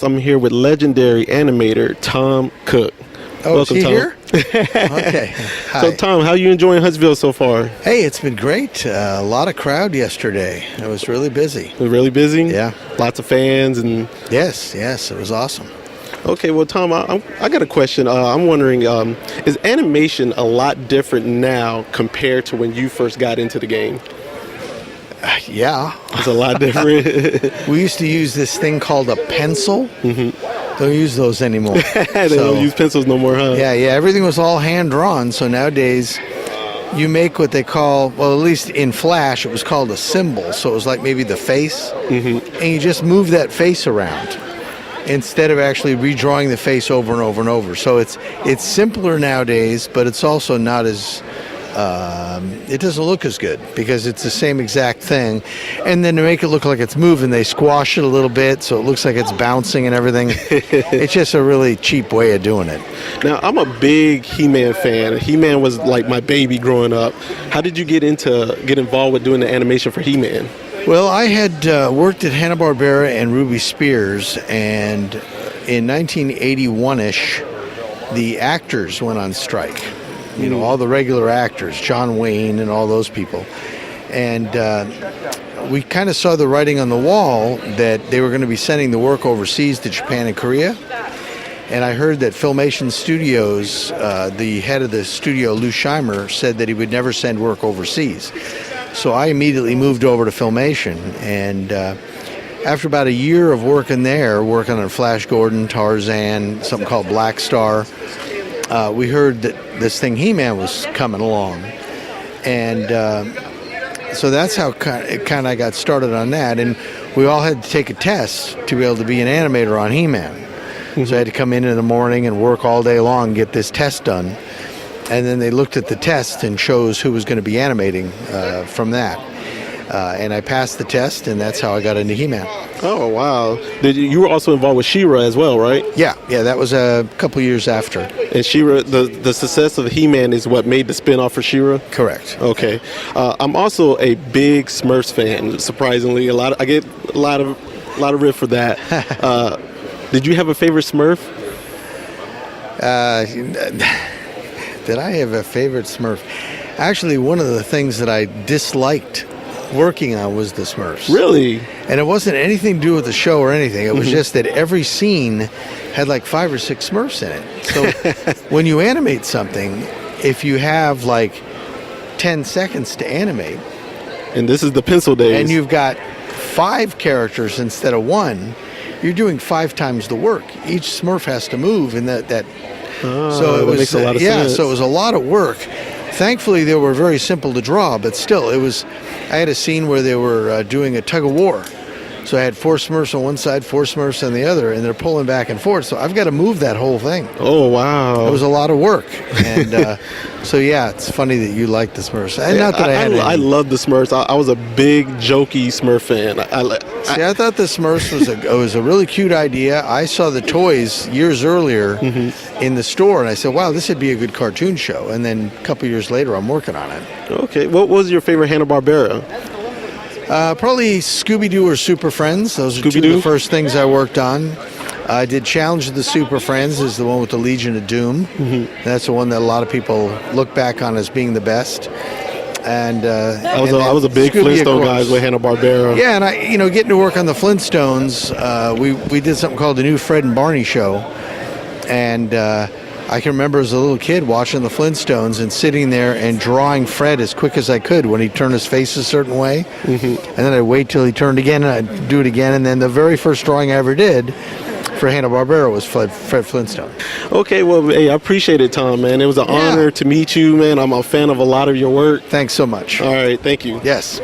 I'm here with legendary animator Tom Cook. Oh, welcome, is he Tom. here? Okay. Hi. So, Tom, how you enjoying Huntsville so far? Hey, it's been great. A lot of crowd yesterday. It was really busy. We're really busy? Yeah. Lots of fans and... Yes, it was awesome. Okay, well, Tom, I got a question. I'm wondering, is animation a lot different now compared to when you first got into the game? Yeah. It's a lot different. We used to use this thing called a pencil. Mm-hmm. Don't use those anymore. They don't use pencils no more, huh? Yeah, everything was all hand-drawn. So nowadays, you make what they call, well, at least in Flash, it was called a symbol. So it was like maybe the face. Mm-hmm. And you just move that face around instead of actually redrawing the face over and over and over. So it's simpler nowadays, but it's also not as... it doesn't look as good because it's the same exact thing. And then to make it look like it's moving, they squash it a little bit so it looks like it's bouncing and everything. It's just a really cheap way of doing it. Now, I'm a big He-Man fan. He-Man was like my baby growing up. How did you get involved with doing the animation for He-Man? Well, I had worked at Hanna-Barbera and Ruby Spears, and in 1981-ish, the actors went on strike. You know, all the regular actors, John Wayne and all those people. And we kind of saw the writing on the wall that they were going to be sending the work overseas to Japan and Korea. And I heard that Filmation Studios, the head of the studio, Lou Scheimer, said that he would never send work overseas. So I immediately moved over to Filmation. And after about a year of working there, working on Flash Gordon, Tarzan, something called Black Star, we heard that this thing He-Man was coming along, and so that's how I got started on that. And we all had to take a test to be able to be an animator on He-Man. Mm-hmm. So I had to come in the morning and work all day long, get this test done, and then they looked at the test and chose who was going to be animating from that. And I passed the test, and that's how I got into He-Man. Oh, wow. You were also involved with She-Ra as well, right? Yeah, that was a couple years after. And She-Ra, the success of He-Man is what made the spin-off for She-Ra? Correct. Okay. I'm also a big Smurfs fan, surprisingly. I get a lot of riff for that. Did you have a favorite Smurf? Did I have a favorite Smurf? Actually, one of the things that I disliked working on was the Smurfs. Really? And it wasn't anything to do with the show or anything. It was just that every scene had like 5 or 6 Smurfs in it. So when you animate something, if you have like 10 seconds to animate, and this is the pencil days, and you've got 5 characters instead of 1, you're doing 5 times the work. Each Smurf has to move, and that so it was, makes a lot of sense. So it was a lot of work. Thankfully, they were very simple to draw, but still, I had a scene where they were doing a tug of war. So I had 4 Smurfs on one side, 4 Smurfs on the other, and they're pulling back and forth. So I've got to move that whole thing. Oh, wow. It was a lot of work. And so, yeah, it's funny that you like the Smurfs. And not that I love the Smurfs. I was a big, jokey Smurf fan. I thought the Smurfs was a really cute idea. I saw the toys years earlier in the store, and I said, wow, this would be a good cartoon show. And then a couple years later, I'm working on it. Okay. What was your favorite Hanna-Barbera? Probably Scooby-Doo or Super Friends. Those are 2 of the first things I worked on. I did Challenge of the Super Friends, is the one with the Legion of Doom. Mm-hmm. That's the one that a lot of people look back on as being the best. And I was a big Flintstone guy with Hanna-Barbera. Yeah, and I getting to work on the Flintstones, we did something called the New Fred and Barney Show, and I can remember as a little kid watching the Flintstones and sitting there and drawing Fred as quick as I could when he'd turn his face a certain way. Mm-hmm. And then I'd wait till he turned again and I'd do it again. And then the very first drawing I ever did for Hanna-Barbera was Fred Flintstone. Okay, well, hey, I appreciate it, Tom, man. It was an honor to meet you, man. I'm a fan of a lot of your work. Thanks so much. All right, thank you. Yes.